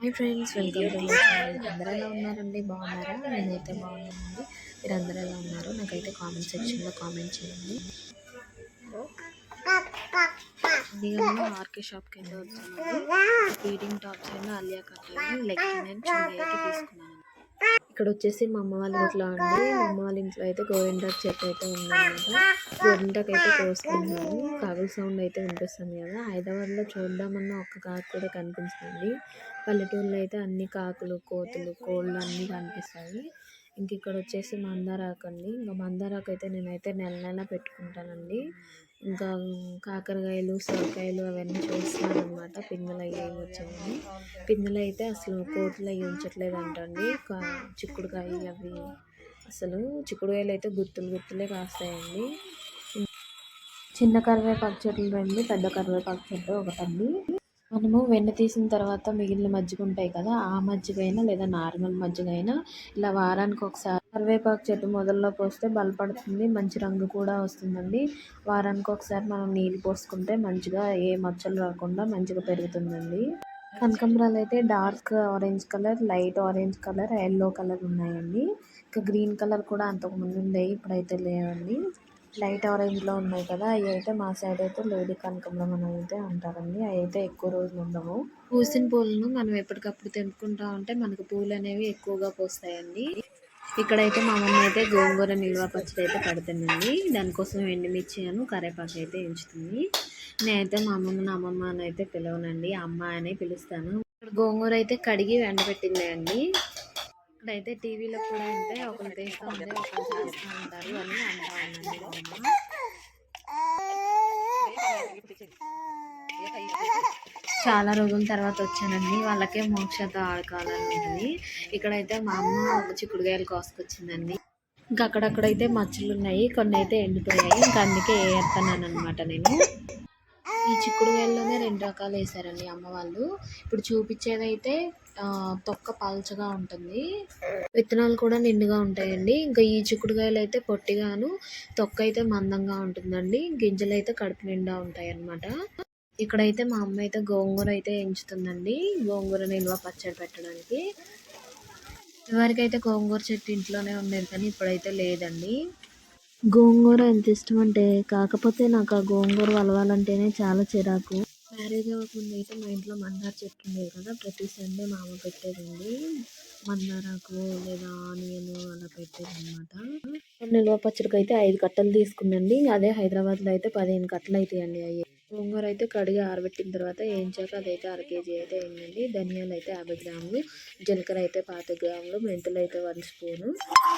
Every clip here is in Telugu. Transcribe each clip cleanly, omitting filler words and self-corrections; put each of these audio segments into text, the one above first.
Hi friends, welcome to my channel. అందరూ ఎలా ఉన్నారండి? బాగున్నారా? నేనైతే బాగున్నానండి. మీరు అందరూ ఎలా ఉన్నారు? నాకైతే కామెంట్ సెక్షన్లో కామెంట్ చేయండి. ఇండియాలో ఆర్కే షాప్కి అయితే వచ్చానండి. ఫీడింగ్ టాప్స్ అయినా అలియా కట్ అయినా లెగ్గిన్ అండ్ చున్నీ అయితే తీసుకున్నాను. ఇక్కడ వచ్చేసి మా అమ్మ వాళ్ళ ఇంట్లో అండి. మా అమ్మ వాళ్ళ ఇంట్లో అయితే గోరింటాకు చెట్టు అయితే ఉందన్నమాట. గోరింటాకు అయితే కోసుకుంటున్నాను. కాకుల సౌండ్ అయితే వినిపిస్తుంది కదా. హైదరాబాద్లో చూద్దామన్న ఒక్క కాకు కూడా కనిపించదండి. పల్లెటూరులో అయితే అన్ని కాకులు, కోతులు, కోళ్ళు అన్నీ కనిపిస్తాయి. ఇంక ఇక్కడ వచ్చేసి మందారాకు అండి. ఇంకా మందారాకు అయితే నేనైతే నెల నెల పెట్టుకుంటానండి. ఇంకా కాకరకాయలు, సొరకాయలు అవన్నీ చూస్తున్నాను అనమాట. పిందెలు అయ్యి వచ్చాయని. పిందెలు అయితే అసలు కోతులు అయ్యి ఉంచట్లేదు అంటండి. చిక్కుడుకాయ అవి అసలు చిక్కుడుకాయలు అయితే గుత్తులు గుత్తులే కాస్తాయండి. చిన్న కరివేపాకు చెట్లు 2, పెద్ద కరివేపాకు చెట్టు ఒకటండి. మనము వెన్న తీసిన తర్వాత మిగిలిన మజ్జిగ ఉంటాయి కదా, ఆ మజ్జిగ అయినా లేదా నార్మల్ మజ్జిగ అయినా ఇలా వారానికి ఒకసారి కరివేపాకు చెట్టు మొదల్లో పోస్తే బలపడుతుంది. మంచి రంగు కూడా వస్తుందండి. వారానికి ఒకసారి మనం నీళ్ళు పోసుకుంటే మంచిగా ఏ మచ్చలు రాకుండా మంచిగా పెరుగుతుందండి. కనకాంబరాలు అయితే dark orange colour, light orange colour, yellow colour ఉన్నాయండి. ఇంకా గ్రీన్ కలర్ కూడా అంతకుముందు ఉండేవి, ఇప్పుడైతే లేవండి. లైట్ ఆరెంజ్లో ఉన్నాయి కదా, అవి అయితే మా సైడ్ అయితే లేడీ కనకాంబరం అని అయితే అంటారండి. అవి అయితే ఎక్కువ రోజులు ఉండవు. పూసిన పూలను మనం ఎప్పటికప్పుడు తెంపుకుంటా ఉంటే మనకు పూలు అనేవి ఎక్కువగా పూస్తాయండి. ఇక్కడైతే మా అమ్మమ్మ అయితే గోంగూర నిల్వ పచ్చడి అయితే పెడుతుందండి. దానికోసం ఎండుమిర్చి కరేపాకు అయితే ఎంచుతుంది. నేనైతే మా అమ్మమ్మ అని అయితే పిలవనండి, అమ్మ అని పిలుస్తాను. ఇక్కడ గోంగూర అయితే కడిగి ఎండబెట్టింది అండి. ఇక్కడైతే టీవీలో కూడా ఉంటే ఒకరు తీస్తూ ఉంటే ఒకరు చేస్తూ ఉంటారు అని అంటా ఉందండి మా అమ్మ. చాలా రోజుల తర్వాత వచ్చానండి. వాళ్ళకే మోక్షతో ఆడుకోవాలని ఉంటుంది. ఇక్కడైతే మా అమ్మ చిక్కుడుకాయలు కోసుకొచ్చిందండి. ఇంకా అక్కడక్కడైతే మచ్చలు ఉన్నాయి, కొన్ని అయితే ఎండిపోయాయి. ఇంకా అందుకే ఏరుతున్నాను అనమాట నేను. ఈ చిక్కుడుకాయల్లోనే 2 రకాలు వేసారండి అమ్మ వాళ్ళు. ఇప్పుడు చూపించేదైతే తొక్క పల్చగా ఉంటుంది, విత్తనాలు కూడా నిండుగా ఉంటాయండి. ఇంకా ఈ చిక్కుడుకాయలు అయితే పొట్టిగాను, తొక్క అయితే మందంగా ఉంటుందండి. గింజలు అయితే కడుపు నిండా ఉంటాయి అన్నమాట. ఇక్కడైతే మా అమ్మ అయితే గోంగూర అయితే ఎంచుతుందండి, గోంగూర నిల్వ పచ్చడి పెట్టడానికి. ఇదివరకైతే గోంగూర చెట్టు ఇంట్లోనే ఉండేది కానీ ఇప్పుడైతే లేదండి. గోంగూర ఎంత ఇష్టం అంటే, కాకపోతే నాకు ఆ గోంగూర వలవాలంటేనే చాలా చిరాకు. మ్యారేజ్ అవ్వకముందు అయితే మా ఇంట్లో మందార చెట్టు ఉండేది కదా, ప్రతి సండే మా అమ్మ పెట్టేదండి. మందారాకు లేదా ఆనియన్ అలా పెట్టేది అనమాట. నిల్వ పచ్చడికి అయితే 5 కట్టలు తీసుకుందండి. అదే హైదరాబాద్లో అయితే 15 కట్టలు అవుతాయండి. అవి గోంగూర అయితే కడిగి ఆరబెట్టిన తర్వాత వేయించాక అదైతే 1/2 కేజీ అయితే అయిందండి. ధనియాలు అయితే 50 గ్రాములు, జీలకర్ర అయితే 25 గ్రాములు, మెంతులు అయితే 1 స్పూను,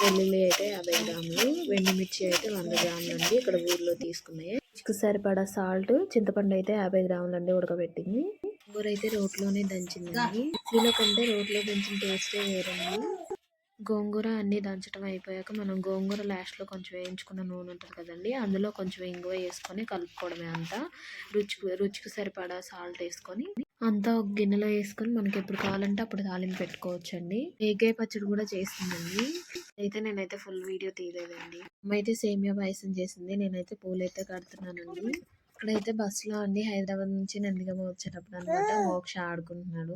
వెల్లుల్లి అయితే 50 గ్రాములు, ఎండుమిర్చి అయితే 100 గ్రాములు అండి. ఇక్కడ ఊర్లో తీసుకున్నాయి. రుచికి సరిపడా సాల్ట్, చింతపండు అయితే 50 గ్రాములు అండి ఉడకబెట్టింది. గోంగూర అయితే రోట్లోనే దంచిందండి. మిక్సీలో కంటే రోట్లో దంచిన టేస్టే వేరండి. గోంగూర అన్నీ దంచడం అయిపోయాక మనం గోంగూర లాస్ట్లో కొంచెం వేయించుకున్న నూనె ఉంటుంది కదండి, అందులో కొంచెం ఇంగువ వేసుకొని కలుపుకోవడమే. అంతా రుచికి సరిపడా సాల్ట్ వేసుకొని అంతా ఒక గిన్నెలో వేసుకొని మనకి ఎప్పుడు కావాలంటే అప్పుడు తాలింపు పెట్టుకోవచ్చండి. ఏకాయ పచ్చడి కూడా చేస్తుందండి. అయితే నేనైతే ఫుల్ వీడియో తీయలేదండి. అమ్మ అయితే సేమియా పాయసం చేసింది, నేనైతే పూలైతే కడుతున్నానండి. ఇక్కడైతే బస్సులో అండి, హైదరాబాద్ నుంచి నందిగామ వచ్చేటప్పుడు అనమాట. మోక్ష ఆడుకుంటున్నాడు.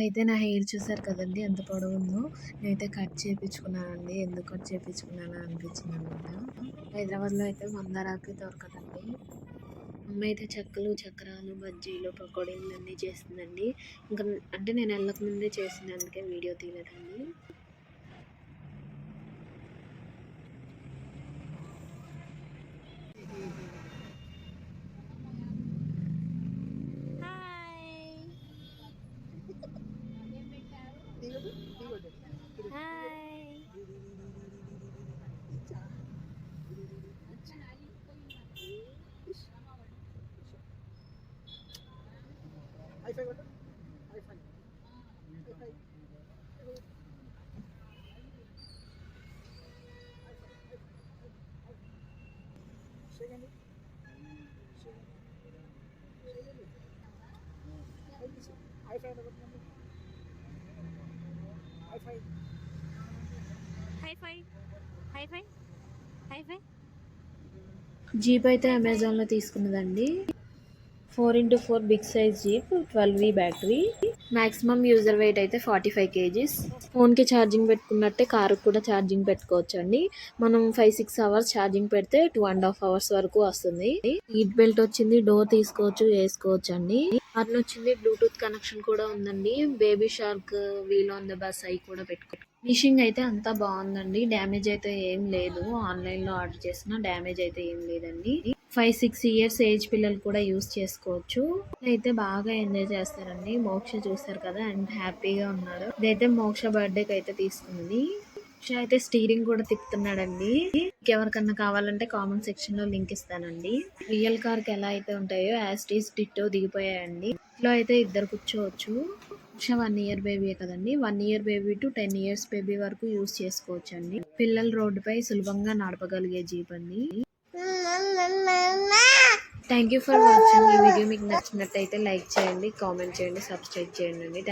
అయితే నా హెయిర్ చూసారు కదండి ఎంత పొడవు ఉందో, నేనైతే కట్ చేయించుకున్నానండి. ఎందుకు కట్ చేయించుకున్నానా అనిపించింది అనమాట. హైదరాబాద్లో అయితే మందారాకు దొరకదండి. అమ్మ అయితే చెక్కలు, చక్రాలు, బజ్జీలు, పకోడీలు అన్నీ చేస్తుందండి. ఇంకా అంటే నేను వెళ్ళక ముందే చేసింది, అందుకే వీడియో తీయలేదండి. జీప్ అయితే అమెజాన్లో తీసుకున్నదండి. 4x4 big size jeep 12V battery. Maximum user weight అయితే 45 kgs. ఫోన్కి ఛార్జింగ్ పెట్టుకున్నట్టే కారుకు కూడా ఛార్జింగ్ పెట్టుకోవచ్చు అండి. మనం 5-6 అవర్స్ ఛార్జింగ్ పెడితే 2.5 hours వరకు వస్తుంది. సీట్ బెల్ట్ వచ్చింది, డోర్ తీసుకోవచ్చు, వేసుకోవచ్చు అండి. అట్లా వచ్చింది, బ్లూటూత్ కనెక్షన్ కూడా ఉందండి. Baby shark, wheel on the bus అవి కూడా పెట్టుకోవచ్చు. ఫినిషింగ్ అయితే అంతా బాగుందండి. డ్యామేజ్ అయితే ఏం లేదు. ఆన్లైన్లో ఆర్డర్ చేసిన డ్యామేజ్ అయితే ఏం లేదండి. 5-6 years ఏజ్ పిల్లలు కూడా యూస్ చేసుకోవచ్చు. అయితే బాగా ఎంజాయ్ చేస్తారండి. మోక్ష చూస్తారు కదా, అండ్ హ్యాపీగా ఉన్నాడు. ఇదైతే మోక్ష బర్త్డేకి అయితే తీసుకుంది. మోక్ష అయితే స్టీరింగ్ కూడా తిప్పుతున్నాడండి. ఎవరికన్నా కావాలంటే కామెంట్ సెక్షన్ లో లింక్ ఇస్తానండి. రియల్ కార్ కి ఎలా అయితే ఉంటాయో యాస్టీస్ డిట్టో దిగిపోయాయండి. ఇంట్లో అయితే ఇద్దరు కూర్చోవచ్చు. మోక్ష 1 year బేబీ కదండి. 1 year baby to 10 years baby వరకు యూస్ చేసుకోవచ్చు అండి. పిల్లలు రోడ్డుపై సులభంగా నడపగలిగే జీప్ అండి. Thank you for watching. ఈ వీడియో మీకు నచ్చినట్టయితే లైక్ చేయండి, కామెంట్ చేయండి, సబ్స్క్రైబ్ చేయండి. థ్యాంక్